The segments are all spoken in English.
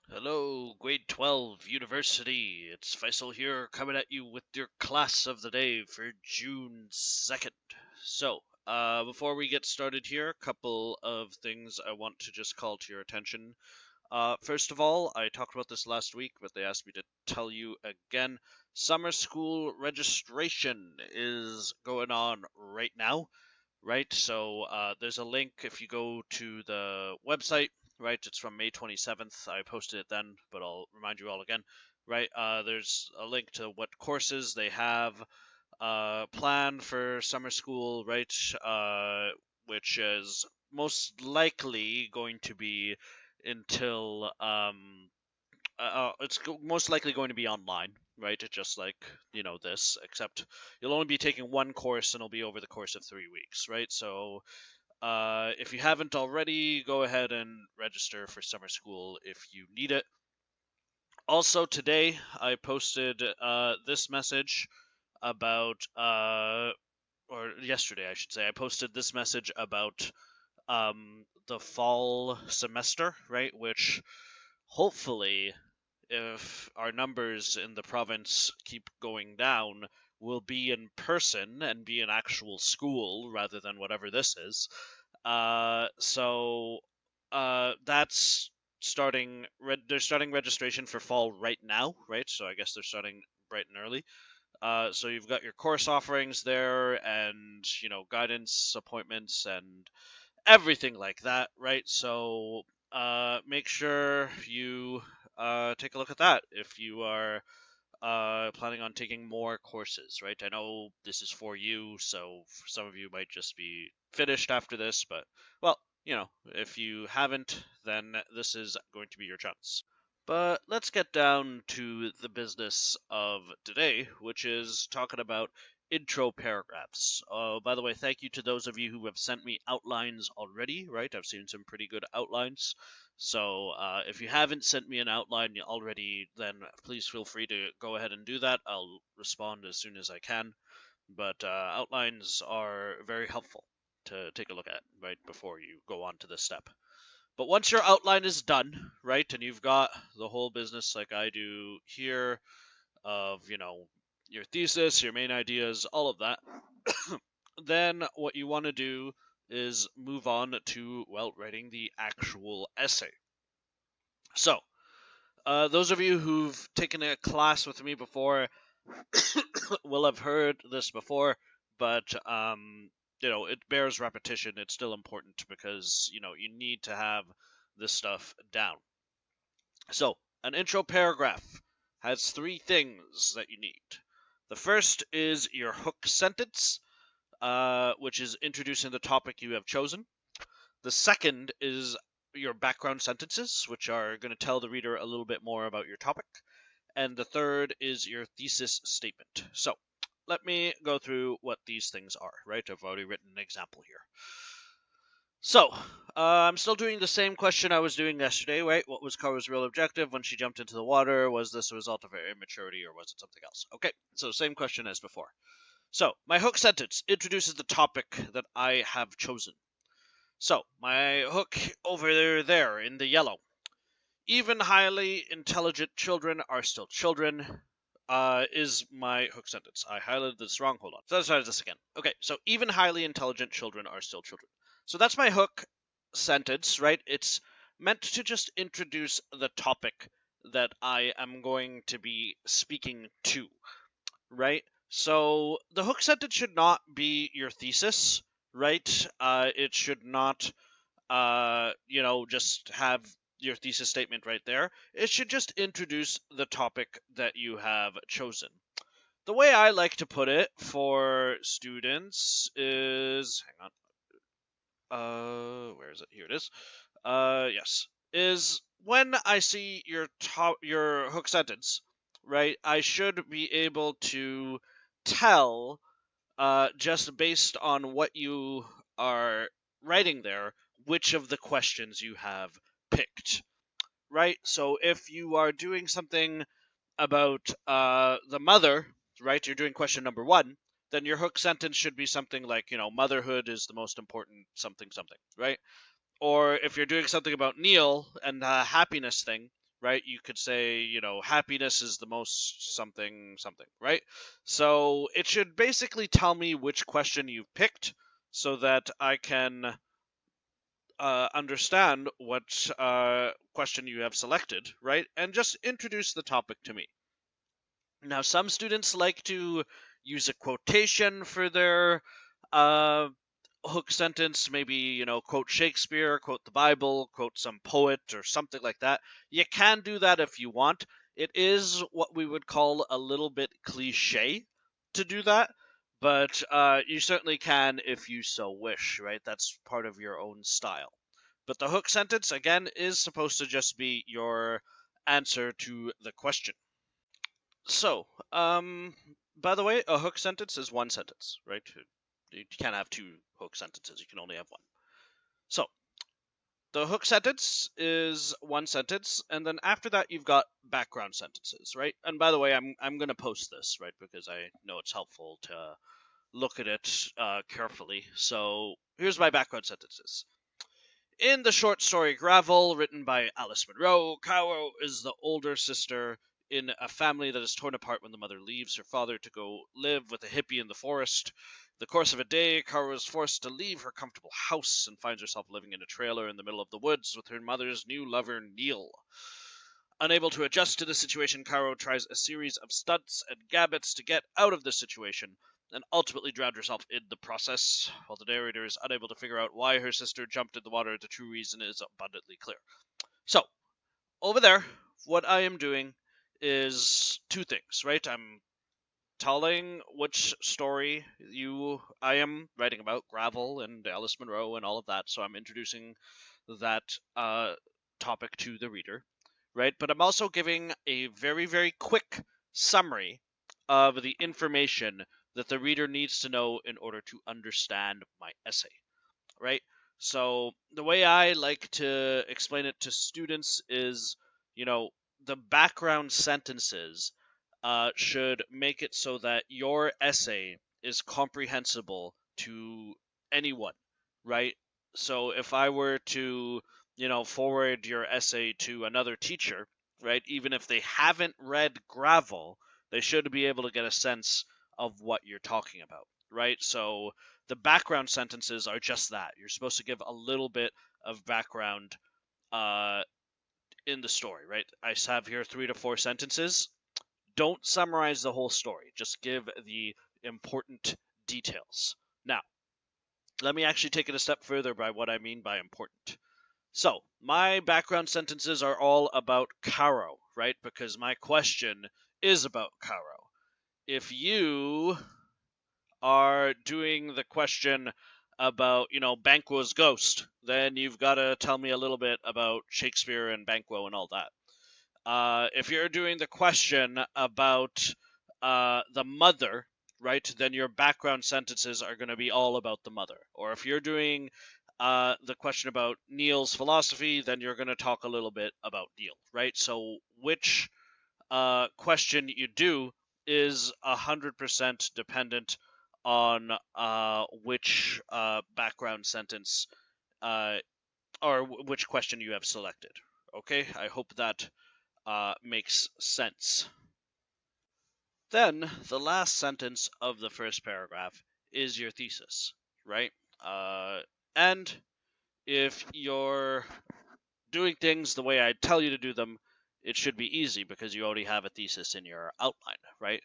Hello, Grade 12 University. It's Faisal here coming at you with your class of the day for June 2nd. Before we get started here, a couple of things I want to just call to your attention. First of all, I talked about this last week, but they asked me to tell you again. Summer school registration is going on right now, right? There's a link if you go to the website, right? It's from May 27th. I posted it then, but I'll remind you all again, right? There's a link to what courses they have planned for summer school, right? Which is most likely going to be until most likely going to be online, right? Just like this, except you'll only be taking one course and it'll be over the course of 3 weeks, right? If you haven't already, go ahead and register for summer school if you need it. Also, today I posted this message about, or yesterday I should say, I posted this message about the fall semester, right? Which hopefully, if our numbers in the province keep going down, will be in person and be an actual school rather than whatever this is. That's starting. They're starting registration for fall right now, right? So I guess they're starting bright and early. So you've got your course offerings there, and guidance appointments and everything like that, right? Make sure you take a look at that if you are planning on taking more courses, right? I know this is for you, so some of you might just be finished after this, but well, if you haven't, then this is going to be your chance. But let's get down to the business of today, which is talking about intro paragraphs. By the way, thank you to those of you who have sent me outlines already, right? I've seen some pretty good outlines. If you haven't sent me an outline already, then please feel free to go ahead and do that. I'll respond as soon as I can. But outlines are very helpful to take a look at, right, before you go on to this step. But once your outline is done, right, and you've got the whole business like I do here of, your thesis, your main ideas, all of that, then what you want to do is move on to, well, writing the actual essay. So, those of you who've taken a class with me before will have heard this before, but it bears repetition. It's still important because you need to have this stuff down. So, an intro paragraph has three things that you need. The first is your hook sentence, which is introducing the topic you have chosen. The second is your background sentences, which are going to tell the reader a little bit more about your topic. And the third is your thesis statement. So, let me go through what these things are, right? I've already written an example here. So, I'm still doing the same question I was doing yesterday, right? What was Kara's real objective when she jumped into the water? Was this a result of her immaturity or was it something else? Okay, so same question as before. So, my hook sentence introduces the topic that I have chosen. So, my hook over there in the yellow. Even highly intelligent children are still children, is my hook sentence. I highlighted this wrong. Hold on. So let's try this again. Okay, so even highly intelligent children are still children. So that's my hook sentence, right? It's meant to just introduce the topic that I am going to be speaking to, right? So the hook sentence should not be your thesis, right? It should not, just have your thesis statement right there. It should just introduce the topic that you have chosen. The way I like to put it for students is, hang on, where is it? Here it is. Yes, is when I see your hook sentence, right? I should be able to tell, just based on what you are writing there, which of the questions you have picked, right? So if you are doing something about the mother, right? You're doing question number one. Then your hook sentence should be something like, motherhood is the most important something something, right? Or if you're doing something about Neil and the happiness thing, right? You could say, happiness is the most something something, right? So it should basically tell me which question you've picked so that I can understand what question you have selected, right? And just introduce the topic to me. Now, some students like to use a quotation for their uh, hook sentence, maybe, quote Shakespeare, quote the Bible, quote some poet or something like that. You can do that if you want. It is what we would call a little bit cliche to do that, but you certainly can if you so wish, right? That's part of your own style. But the hook sentence, again, is supposed to just be your answer to the question. So, by the way, a hook sentence is one sentence, right? You can't have two hook sentences. You can only have one. So, the hook sentence is one sentence, and then after that, you've got background sentences, right? And by the way, I'm gonna post this, right, because I know it's helpful to look at it carefully. So, here's my background sentences. In the short story Gravel, written by Alice Munro, Caro is the older sister in a family that is torn apart when the mother leaves her father to go live with a hippie in the forest. In the course of a day, Caro is forced to leave her comfortable house and finds herself living in a trailer in the middle of the woods with her mother's new lover, Neil. Unable to adjust to the situation, Caro tries a series of stunts and gabbets to get out of the situation, and ultimately drowned herself in the process. While the narrator is unable to figure out why her sister jumped in the water, the true reason is abundantly clear. So, over there, what I am doing is two things, right? I'm telling which story I am writing about, Gravel and Alice Munro and all of that. So I'm introducing that topic to the reader, right? But I'm also giving a very, very quick summary of the information that the reader needs to know in order to understand my essay, right? So the way I like to explain it to students is, you know, the background sentences should make it so that your essay is comprehensible to anyone, right? So if I were to, forward your essay to another teacher, right, even if they haven't read Gravel, they should be able to get a sense of what you're talking about, right? So the background sentences are just that. You're supposed to give a little bit of background uh, in the story, right? I have here 3 to 4 sentences. Don't summarize the whole story. Just give the important details. Now, let me actually take it a step further by what I mean by important. So, my background sentences are all about Caro, right? Because my question is about Caro. If you are doing the question about, Banquo's ghost, then you've got to tell me a little bit about Shakespeare and Banquo and all that. If you're doing the question about the mother, right, then your background sentences are going to be all about the mother. Or if you're doing the question about Neil's philosophy, then you're going to talk a little bit about Neil, right? So which question you do is 100% dependent on which background sentence uh, or which question you have selected. Okay, I hope that makes sense. Then the last sentence of the first paragraph is your thesis, right? And if you're doing things the way I tell you to do them, it should be easy because you already have a thesis in your outline, right?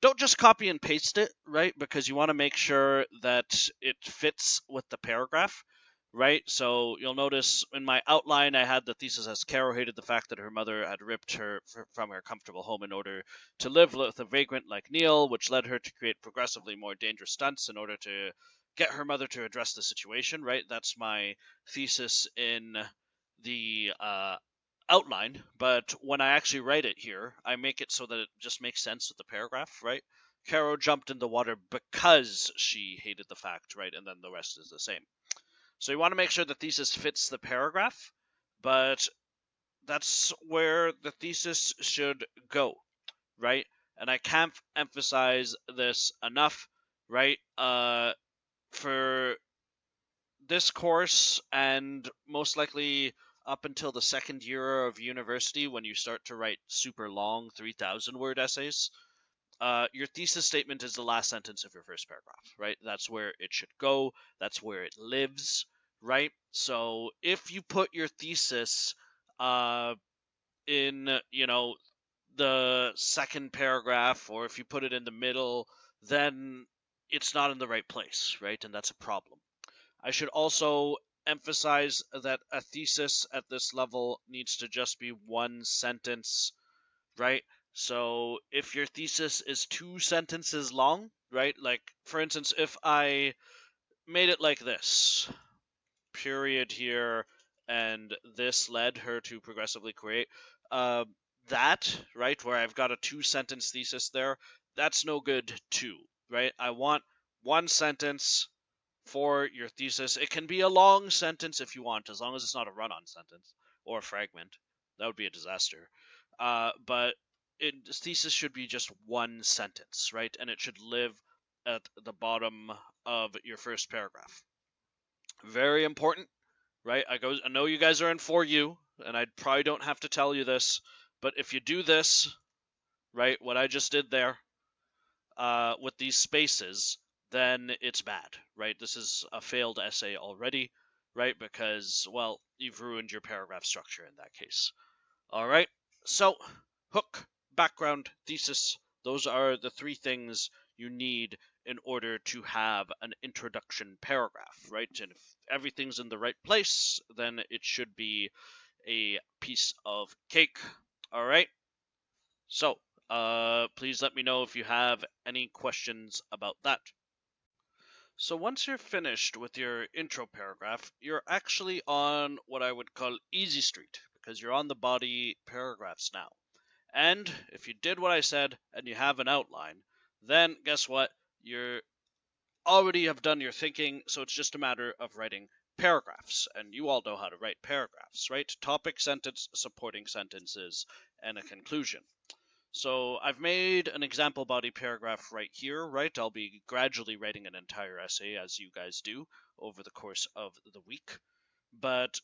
Don't just copy and paste it, right? Because you want to make sure that it fits with the paragraph, right? So you'll notice in my outline, I had the thesis as Caro hated the fact that her mother had ripped her from her comfortable home in order to live with a vagrant like Neil, which led her to create progressively more dangerous stunts in order to get her mother to address the situation, right? That's my thesis in the outline, but when I actually write it here, I make it so that it just makes sense with the paragraph, right? Caro jumped in the water because she hated the fact, right? And then the rest is the same. So you want to make sure the thesis fits the paragraph, but that's where the thesis should go, right? And I can't emphasize this enough, right? For this course and most likely up until the second year of university, when you start to write super long 3,000-word essays, your thesis statement is the last sentence of your first paragraph, right? That's where it should go. That's where it lives, right? So if you put your thesis in, the second paragraph, or if you put it in the middle, then it's not in the right place, right? And that's a problem. I should also emphasize that a thesis at this level needs to just be one sentence, right? So if your thesis is 2 sentences long, right? Like, for instance, if I made it like this, period here, and this led her to progressively create, uh, that, right, where I've got a 2-sentence thesis there, that's no good too, right? I want one sentence for your thesis. It can be a long sentence if you want, as long as it's not a run-on sentence or a fragment. That would be a disaster. But thesis should be just one sentence, right? And it should live at the bottom of your first paragraph. Very important, right? I know you guys are in 4U, and I probably don't have to tell you this, but if you do this, right, what I just did there, with these spaces, then it's bad, right? This is a failed essay already, right? Because, well, you've ruined your paragraph structure in that case. All right, so hook, background, thesis, those are the 3 things you need in order to have an introduction paragraph, right? And if everything's in the right place, then it should be a piece of cake. All right, so please let me know if you have any questions about that. So once you're finished with your intro paragraph, you're actually on what I would call easy street, because you're on the body paragraphs now. And if you did what I said and you have an outline, then guess what? You already have done your thinking, so it's just a matter of writing paragraphs. And you all know how to write paragraphs, right? Topic sentence, supporting sentences, and a conclusion. So I've made an example body paragraph right here, right? I'll be gradually writing an entire essay, as you guys do, over the course of the week. But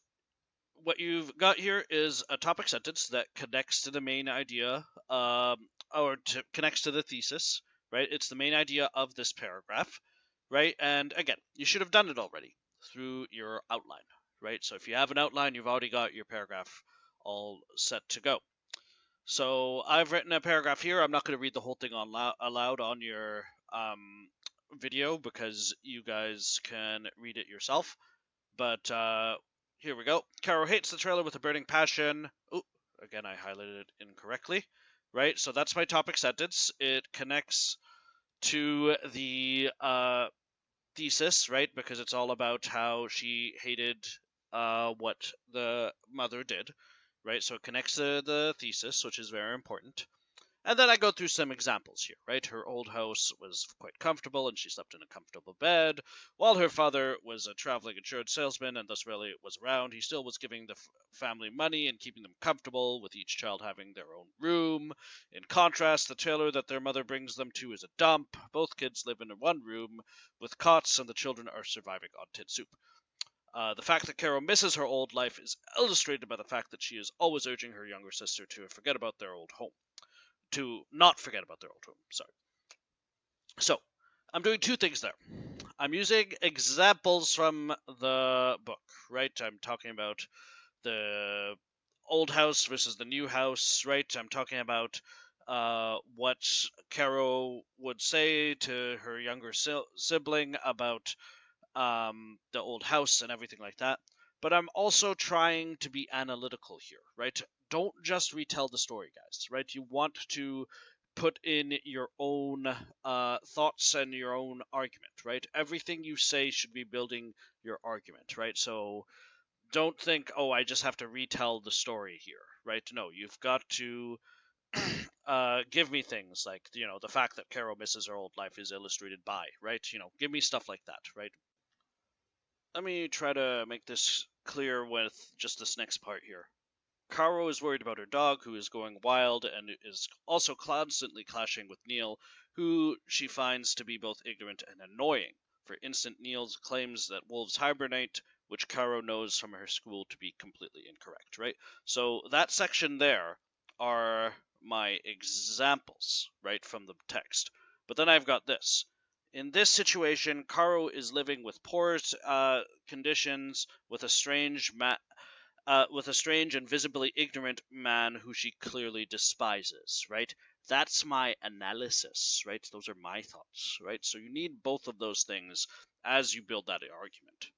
what you've got here is a topic sentence that connects to the main idea, connects to the thesis, right? It's the main idea of this paragraph, right? And again, you should have done it already through your outline, right? So if you have an outline, you've already got your paragraph all set to go. So I've written a paragraph here. I'm not going to read the whole thing aloud on your video, because you guys can read it yourself. But here we go. Caro hates the trailer with a burning passion. Oh, again, I highlighted it incorrectly. Right, so that's my topic sentence. It connects to the thesis, right, because it's all about how she hated what the mother did, right? So it connects to the thesis, which is very important. And then I go through some examples here, right? Her old house was quite comfortable, and she slept in a comfortable bed. While her father was a traveling insurance salesman and thus rarely was around, he still was giving the family money and keeping them comfortable, with each child having their own room. In contrast, the trailer that their mother brings them to is a dump. Both kids live in one room with cots, and the children are surviving on tin soup. The fact that Carol misses her old life is illustrated by the fact that she is always urging her younger sister to forget about their old home. To not forget about their old home, sorry. So, I'm doing 2 things there. I'm using examples from the book, right? I'm talking about the old house versus the new house, right? I'm talking about what Carol would say to her younger sibling about the old house and everything like that. But I'm also trying to be analytical here, right? Don't just retell the story, guys, right? You want to put in your own thoughts and your own argument, right? Everything you say should be building your argument, right? So don't think, oh, I just have to retell the story here, right? No, you've got to give me things like, the fact that Carol misses her old life is illustrated by, right? Give me stuff like that, right? Let me try to make this clear with just this next part here. Caro is worried about her dog, who is going wild and is also constantly clashing with Neil, who she finds to be both ignorant and annoying. For instance, Neil claims that wolves hibernate, which Caro knows from her school to be completely incorrect, right? So that section there are my examples, right, from the text. But then I've got this. In this situation, Caro is living with poor conditions with a strange and visibly ignorant man who she clearly despises, right? That's my analysis, right? Those are my thoughts, right? So you need both of those things as you build that argument.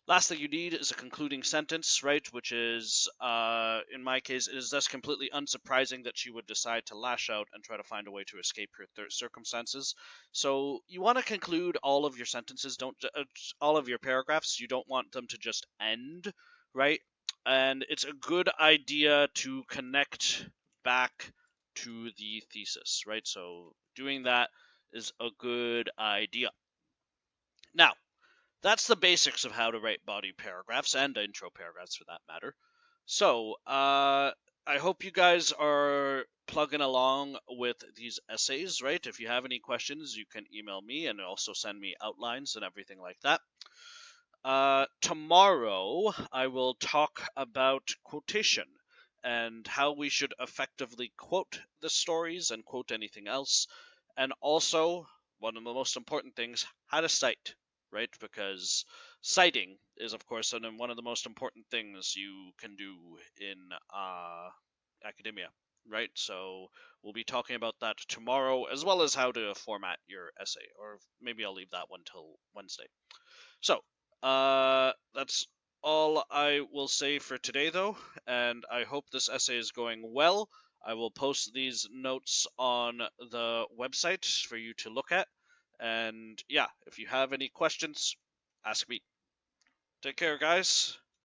Last thing you need is a concluding sentence, right? Which is, in my case, it is thus completely unsurprising that she would decide to lash out and try to find a way to escape her circumstances. So you want to conclude all of your sentences, all of your paragraphs. You don't want them to just end, right? And it's a good idea to connect back to the thesis, right? So doing that is a good idea. Now, that's the basics of how to write body paragraphs and intro paragraphs for that matter. So, I hope you guys are plugging along with these essays, right? If you have any questions, you can email me and also send me outlines and everything like that. Tomorrow, I will talk about quotation and how we should effectively quote the stories and quote anything else. And also, one of the most important things, how to cite, right? Because citing is, of course, one of the most important things you can do in academia, right? So we'll be talking about that tomorrow, as well as how to format your essay, or maybe I'll leave that one till Wednesday. So, that's all I will say for today, though, and I hope this essay is going well. I will post these notes on the website for you to look at. And yeah, if you have any questions, ask me. Take care, guys.